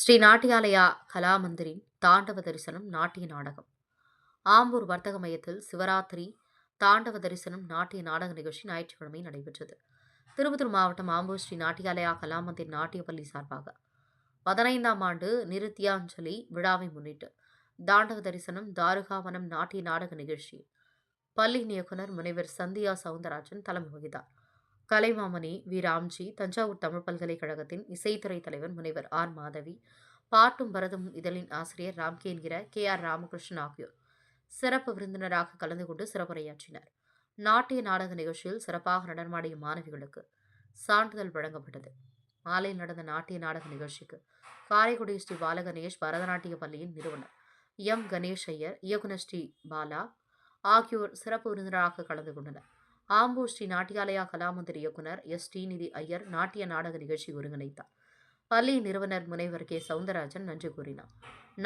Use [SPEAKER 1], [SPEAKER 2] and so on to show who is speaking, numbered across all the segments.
[SPEAKER 1] ஸ்ரீ நாட்டியாலயா கலாமந்திரின் தாண்டவ தரிசனம் நாட்டிய நாடகம். ஆம்பூர் வர்த்தக மையத்தில் சிவராத்திரி தாண்டவ தரிசனம் நாட்டிய நாடக நிகழ்ச்சி ஞாயிற்றுக்கிழமை நடைபெற்றது. திருப்பத்தூர் மாவட்டம் ஆம்பூர் ஸ்ரீ நாட்டியாலயா கலாமந்திரி நாட்டிய பள்ளி சார்பாக 15ஆம் ஆண்டு நிருத்தியாஞ்சலி விழாவை முன்னிட்டு தாண்டவ தரிசனம் தாருகாவனம் நாட்டிய நாடக நிகழ்ச்சி பள்ளியின் இயக்குநர் முனைவர் சந்தியா சவுந்தரராஜன் தலைமை வகித்தார். கலைமாமணி வி ராம்ஜி, தஞ்சாவூர் தமிழ் பல்கலைக்கழகத்தின் இசைத்துறை தலைவர் முனைவர் ஆர் மாதவி, பாட்டும் பரதும் இதழின் ஆசிரியர் ராம்கே என்கிற KR ராமகிருஷ்ணன் ஆகியோர் சிறப்பு விருந்தினராக கலந்து கொண்டு சிறப்புரையாற்றினர். நாட்டிய நாடக நிகழ்ச்சியில் சிறப்பாக நடனமாடிய மாணவிகளுக்கு சான்றிதழ் வழங்கப்பட்டது. மாலையில் நடந்த நாட்டிய நாடக நிகழ்ச்சிக்கு காரைக்குடி ஸ்ரீ பாலகணேஷ் பரதநாட்டிய பள்ளியின் நிறுவனர் கணேஷ் ஐயர், இயக்குனர் ஸ்ரீ பாலா ஆகியோர் சிறப்பு விருந்தினராக கலந்து கொண்டனர். ஆம்பூர் ஸ்ரீ நாட்டியாலயா கலாமந்திரி இயக்குனர் ஸ்ரீநிதி ஐயர் நாட்டிய நாடக நிகழ்ச்சி ஒருங்கிணைத்தார். பள்ளி நிறுவனர் முனைவர் சவுந்தரராஜன் நன்றி கூறினார்.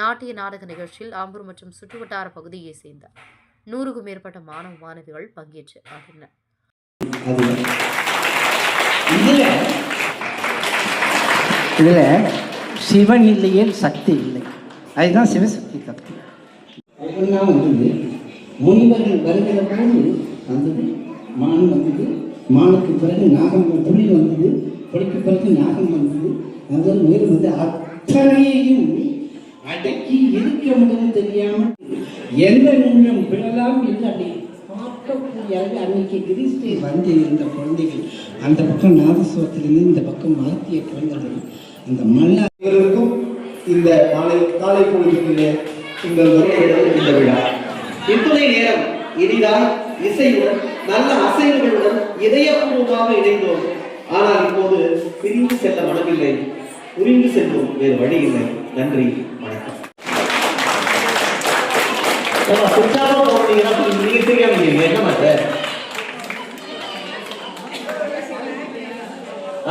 [SPEAKER 1] நாட்டிய நாடக நிகழ்ச்சியில் ஆம்பூர் மற்றும் சுற்றுவட்டார பகுதியை சேர்ந்த 100க்கும் மேற்பட்ட மாணவ மாணவிகள் பங்கேற்று ஆடினர்.
[SPEAKER 2] இதுல சிவன் இல்லையே சக்தி இல்லை, அதுதான் சிவசக்தி தத்துவம். ஒவ்வொன்றா வந்தது, முனிவர்கள் வருகிற போது வந்தது, மான் வந்தது, மானுக்கு பிறகு நாகம், புலி வந்தது, புலிக்கு பிறகு நாகம் வந்தது, அதில் உயிர் வந்து அத்தனையையும் அடக்கி இருக்க முடியும் தெரியாமல் எந்த நிமிடம் பிழலாம் என்று அப்படி பார்க்கக்கூடிய அன்னைக்கு கிரிஸ்டி வந்து இருந்த குழந்தைகள் அந்த பக்கம் நாதஸ்வரத்திலிருந்து இந்த பக்கம் மாற்றிய குழந்தைகள் அந்த மல்லாருக்கும்
[SPEAKER 3] இந்த காலை பொழுதுகளிலே உங்கள் இந்த விழா இத்துணை நேரம் இனிதாய் இசையுடன் நல்ல அசைவுகளுடன் இதயபூர்வமாக இணைந்தோம். ஆனால் இப்போது பிரிந்து செல்ல மனமில்லை, புரிந்து செல்வோம், வேறு வழி இல்லை. நன்றி, வணக்கம். நீங்க தெரியாம என்ன மாட்ட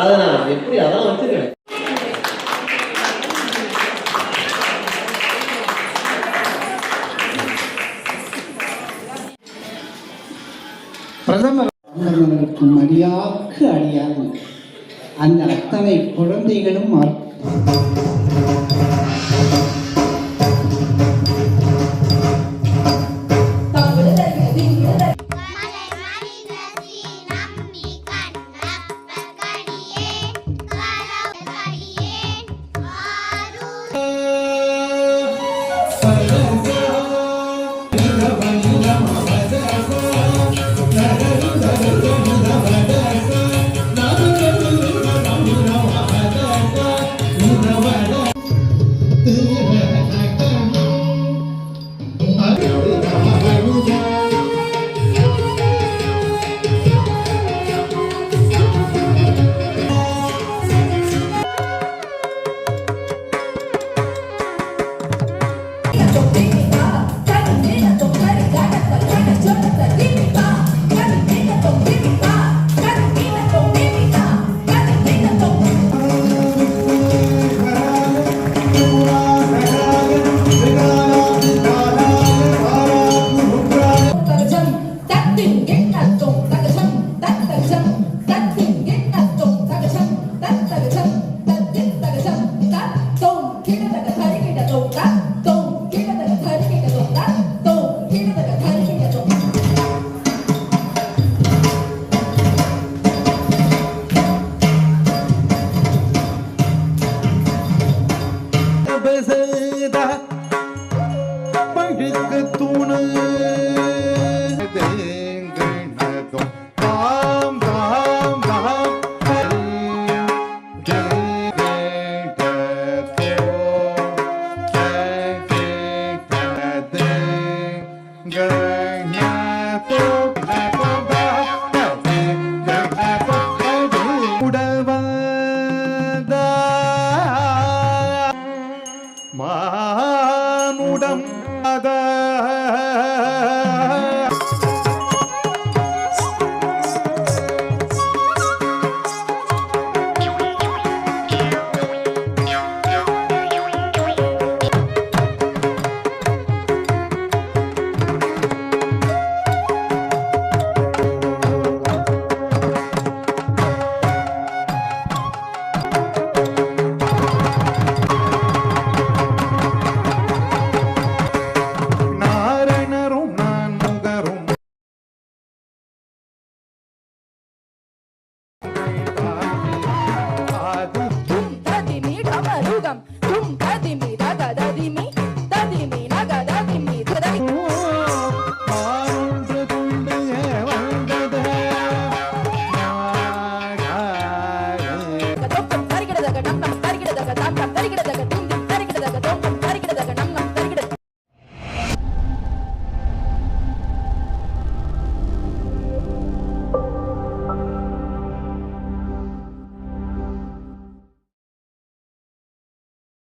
[SPEAKER 3] அதை நான் எப்படி அதான் வச்சிருக்கேன்.
[SPEAKER 2] பிரதமர் அடியாக்கு அடியாது அந்த அத்தனை குழந்தைகளும்
[SPEAKER 4] மானுடம்